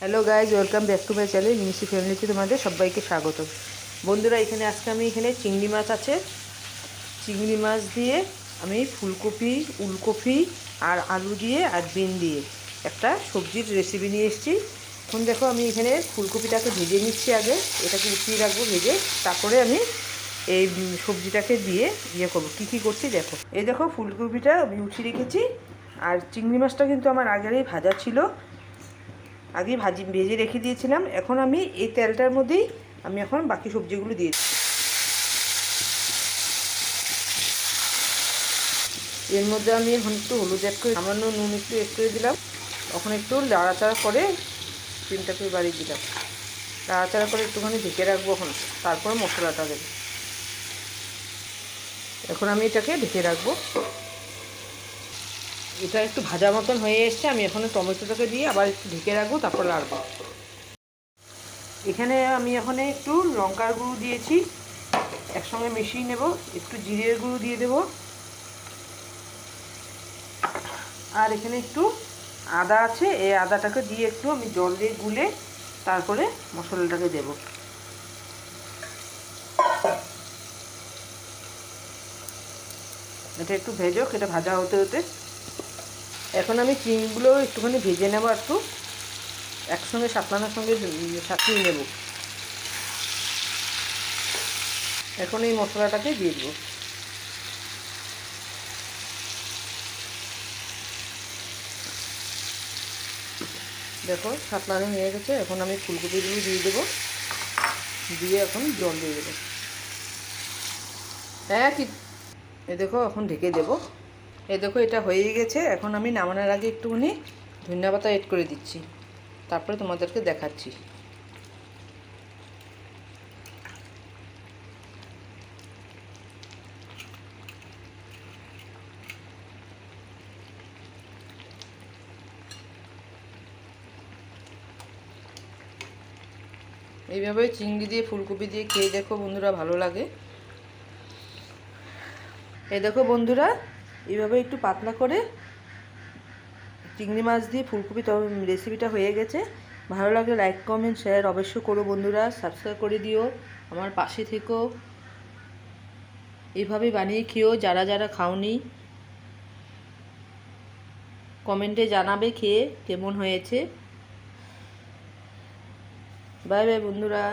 Hello guys, welcome back to my channel মিশি ফ্যামিলিতে তোমাদের সবাইকে স্বাগত। বন্ধুরা, এখানে চিংড়ি মাছ আছে। চিংড়ি মাছ দিয়ে আমি ফুলকপি, উলকপি আর আলু দিয়ে আর বিন দিয়ে একটা সবজির রেসিপি নিয়ে এসেছি। এখন দেখো, আমি এখানে ফুলকপিটাকে ভেজে নিচ্ছি। আগে এটাকে উঠিয়ে রাখবো ভেজে, তারপরে আমি এই সবজিটাকে দিয়ে করবো। কী করছি দেখো। এই দেখো, ফুলকপিটা আমি উঠিয়ে রেখেছি। আর চিংড়ি মাছটা কিন্তু আমার আগেরই ভাজা ছিল, আগে ভেজে রেখে দিয়েছিলাম। এখন আমি এই তেলটার মধ্যেই আমি এখন বাকি সবজিগুলো দিয়ে দিচ্ছি। এর মধ্যে আমি এখন একটু হলুদ অ্যাড করে, সামান্য নুন একটু অ্যাড করে দিলাম। তখন একটু নাড়াচাড়া করে চিমটাকে বাড়িয়ে দিলাম। নাড়াচাড়া করে একটুখানি ঢেকে রাখবো। এখন তারপরে মশলাটা দেবো। এখন আমি এটাকে ঢেকে রাখবো। এটা একটু ভাজা মতন হয়ে এসছে। আমি এখন টমেটোটাকে দিয়ে আবার একটু ঢেকে রাখবো, তারপর নাড়বো। এখানে আমি এখন একটু লঙ্কার গুঁড়ো দিয়েছি, একসঙ্গে মিশিয়ে নেব। একটু জিরের গুঁড়ো দিয়ে দেব। আর এখানে একটু আদা আছে, এই আদাটাকে দিয়ে একটু আমি জল দিয়ে গুলে তারপরে মশলাটাকে দেব। এটা একটু ভেজো, এটা ভাজা হতে হতে এখন আমি চিংড়িগুলো একটুখানি ভেজে নেব। একটু একসঙ্গে সাতলানোর সঙ্গে সাঁতরিয়ে নেব। এখন এই মশলাটাকে দিয়ে দেবো। দেখো, সাতলানো হয়ে গেছে। এখন আমি ফুলকপিগুলো দিয়ে দেবো, দিয়ে এখন জল দিয়ে দেবো। হ্যাঁ, কি এ দেখো, এখন ঢেকে দেবো। এ দেখো, এটা হয়ে গেছে। এখন আমি নামানোর আগে একটুখানি ধনিয়া পাতা এড করে দিচ্ছি, তারপরে তোমাদেরকে দেখাচ্ছি। এইভাবে চিংড়ি দিয়ে ফুলকপি দিয়ে খেয়ে দেখো বন্ধুরা, ভালো লাগে। এই দেখো বন্ধুরা, এইভাবে একটু পাতলা করে চিংড়ি মাছ দিয়ে ফুলকপি রেসিপিটা হয়ে গেছে। ভালো লাগলে লাইক, কমেন্ট, শেয়ার অবশ্যই করো বন্ধুরা। সাবস্ক্রাইব করে দিও, আমার পাশে থেকো। এইভাবে বানিয়ে খেও। যারা যারা খাওনি, কমেন্টে জানাবে খেয়ে কেমন হয়েছে। বাই বাই বন্ধুরা।